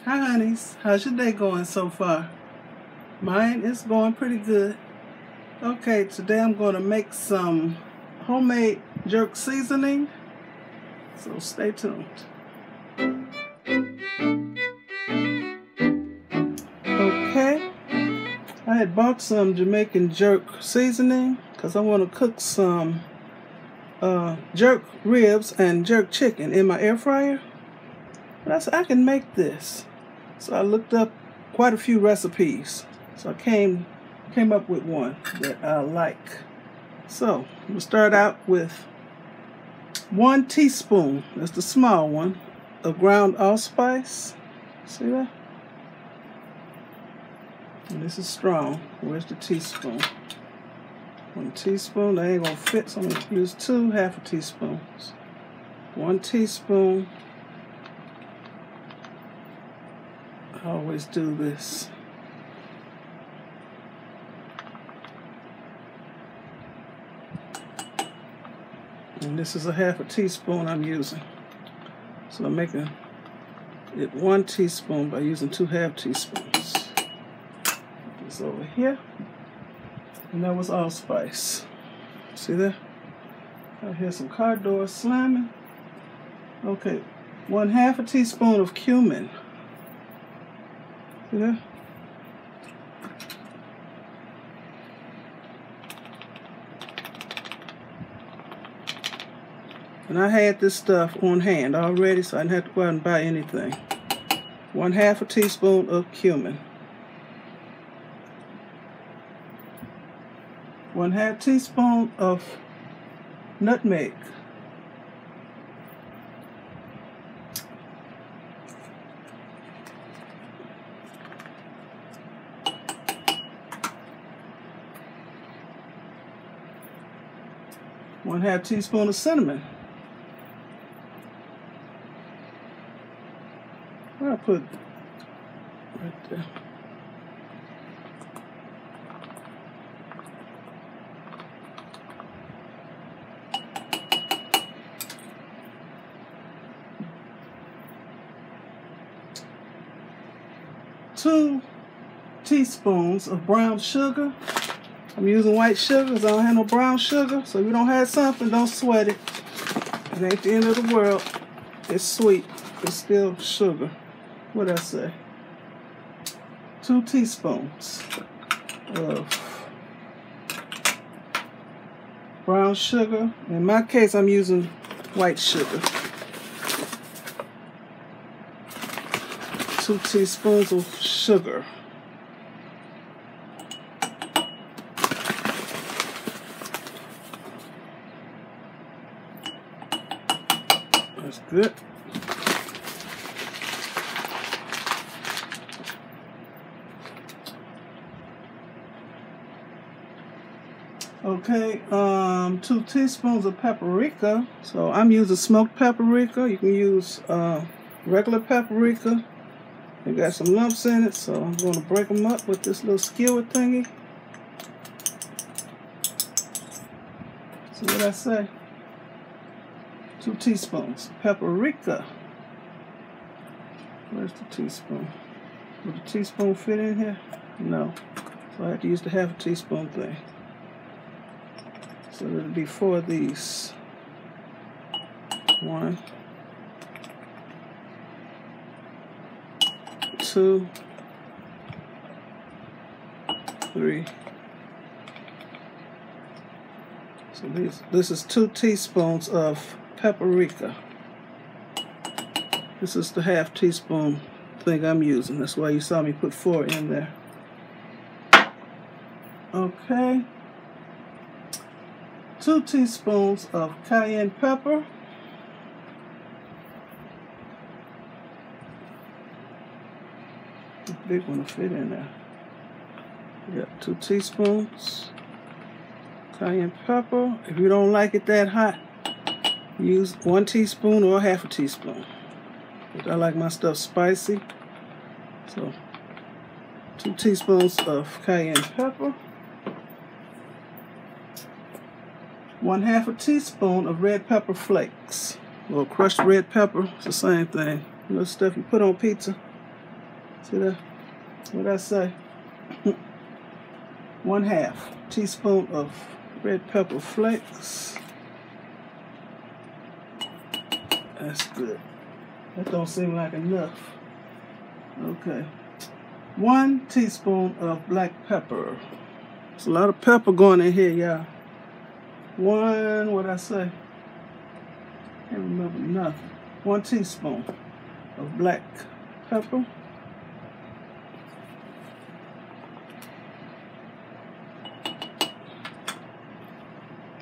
Hi honeys, how's your day going so far? Mine is going pretty good. Okay, today I'm going to make some homemade jerk seasoning, so stay tuned. Okay, I had bought some Jamaican jerk seasoning because I want to cook some jerk ribs and jerk chicken in my air fryer. But I said I can make this. So I looked up quite a few recipes. So I came up with one that I like. So we'll start out with 1 teaspoon, that's the small one, of ground allspice. See that? And this is strong. Where's the teaspoon? 1 teaspoon, that ain't gonna fit, so I'm gonna use 2 half a teaspoons. 1 teaspoon. I always do this. And this is a half a teaspoon I'm using. So I'm making it 1 teaspoon by using 2 half teaspoons. Put this over here. And that was allspice. See that? I hear some car doors slamming. Okay, 1/2 a teaspoon of cumin. See that? And I had this stuff on hand already, so I didn't have to go out and buy anything. 1/2 a teaspoon of cumin. 1/2 teaspoon of nutmeg. One-half teaspoon of cinnamon. I'll put right there. Two teaspoons of brown sugar. I'm using white sugar because I don't have no brown sugar. So if you don't have something, don't sweat it. It ain't the end of the world. It's sweet. It's still sugar. What did I say? 2 teaspoons of brown sugar. In my case, I'm using white sugar. 2 teaspoons of sugar. That's good. Okay, 2 teaspoons of paprika. So I'm using smoked paprika. You can use regular paprika. They got some lumps in it, so I'm going to break them up with this little skewer thingy. See what I say? 2 teaspoons paprika. Where's the teaspoon? Would the teaspoon fit in here? No. So I have to use the half a teaspoon thing. So it'll be 4 of these. 1, 2, 3. So this is 2 teaspoons of paprika. This is the half teaspoon thing I'm using. That's why you saw me put 4 in there. Okay. 2 teaspoons of cayenne pepper. The big one to fit in there. Yeah, 2 teaspoons cayenne pepper. If you don't like it that hot, use 1 teaspoon or half a teaspoon. But I like my stuff spicy. So 2 teaspoons of cayenne pepper. 1/2 a teaspoon of red pepper flakes. Or crushed red pepper, it's the same thing. You know, stuff you put on pizza. See that? What I say? 1/2 teaspoon of red pepper flakes. That's good. That don't seem like enough. Okay. 1 teaspoon of black pepper. There's a lot of pepper going in here, y'all. What I say? Can't remember nothing. 1 teaspoon of black pepper.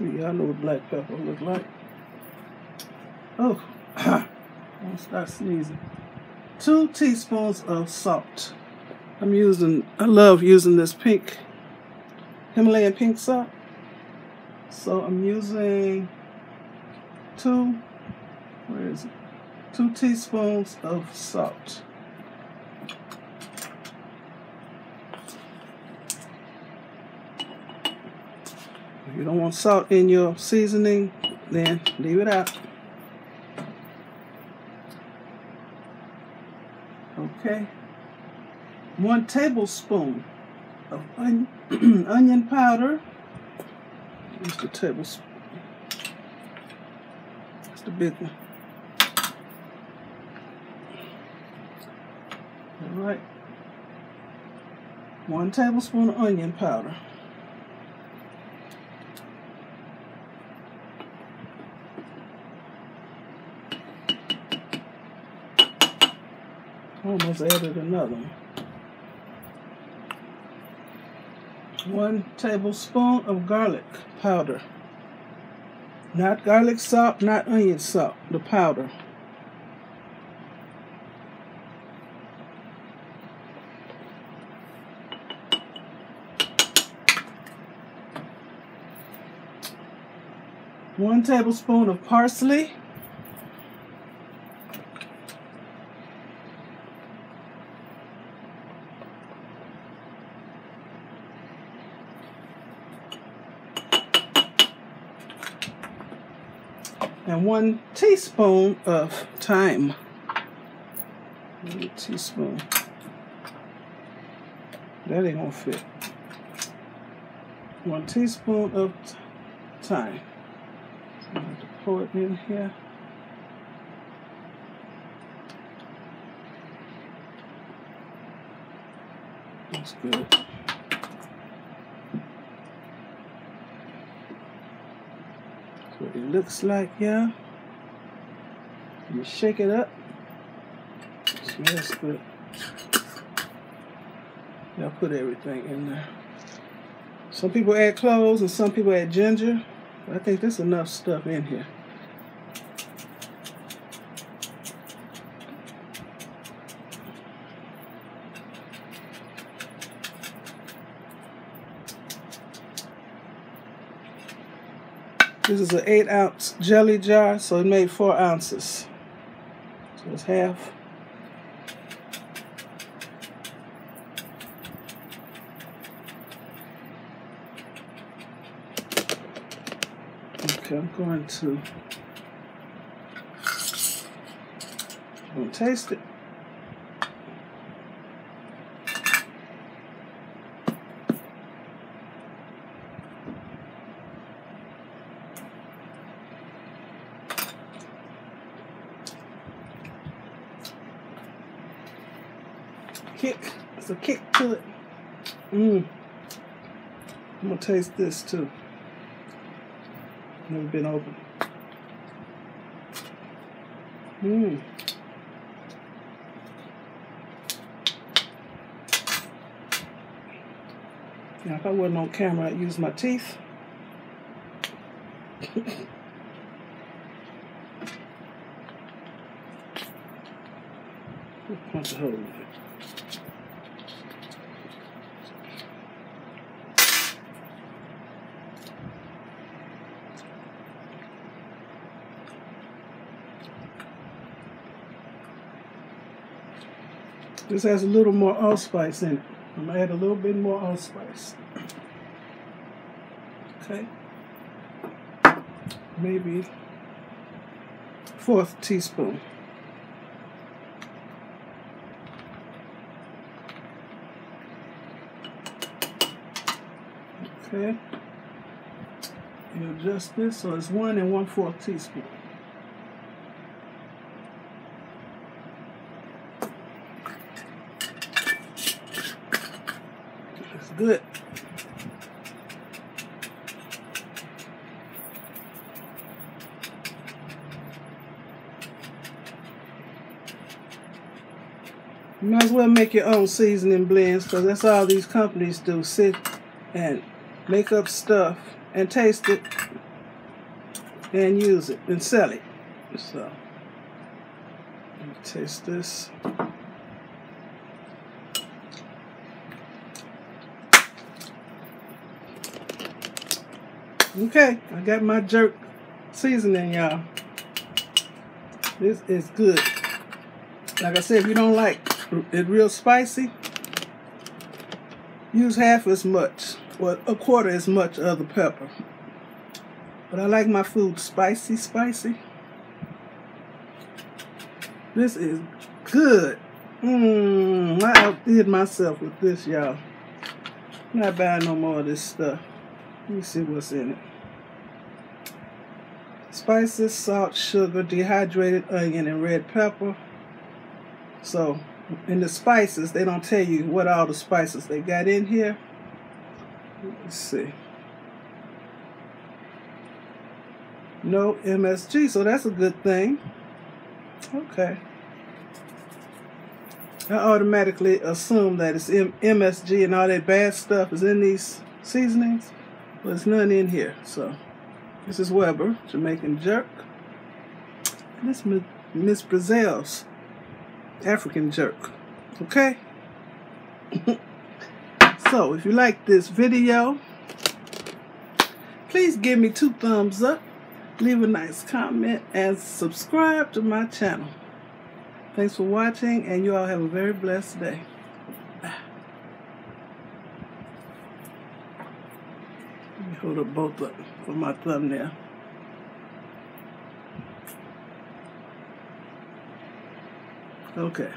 Y'all know what black pepper look like. Oh, don't start sneezing. 2 teaspoons of salt. I love using this pink, Himalayan pink salt. So I'm using 2 teaspoons of salt. If you don't want salt in your seasoning, then leave it out. Okay. 1 tablespoon of onion powder. Here's the tablespoon. That's the big one. All right. 1 tablespoon of onion powder. Almost added another one. 1 tablespoon of garlic powder. Not garlic salt, not onion salt, the powder. One tablespoon of parsley. And 1 teaspoon of thyme. 1 teaspoon. That ain't gonna fit. 1 teaspoon of thyme. So I have to pour it in here. That's good. What it looks like, yeah. You shake it up. Smells good. I'll put everything in there. Some people add cloves and some people add ginger. I think there's enough stuff in here. This is an 8-ounce jelly jar, so it made 4 ounces. So it's half. Okay, I'm going to taste it. Kick. It's a kick to it. I'm gonna taste this too. Never been open. Now, if I wasn't on camera, I'd use my teeth. Punch a hole in it. This has a little more allspice in it. I'm going to add a little bit more allspice. Okay. Maybe 1/4 teaspoon. Okay. You adjust this so it's 1 1/4 teaspoon. It's good. You might as well make your own seasoning blends, because that's all these companies do. Sit and make up stuff and taste it and use it and sell it. So, let me taste this. Okay, I got my jerk seasoning, y'all. This is good. Like I said, if you don't like it real spicy, use half as much or 1/4 as much of the pepper. But I like my food spicy. This is good. I outdid myself with this, y'all. I'm not buying no more of this stuff. Let me see what's in it. Spices, salt, sugar, dehydrated onion, and red pepper. So, in the spices, they don't tell you what all the spices they got in here. Let's see. No MSG, so that's a good thing. Okay. I automatically assume that it's MSG and all that bad stuff is in these seasonings, but there's none in here. So, this is Weber, Jamaican jerk. And this is MzBrazell's African jerk. Okay? So, if you like this video, please give me 2 thumbs up, leave a nice comment, and subscribe to my channel. Thanks for watching, and you all have a very blessed day. Let me hold up both up for my thumbnail. Okay.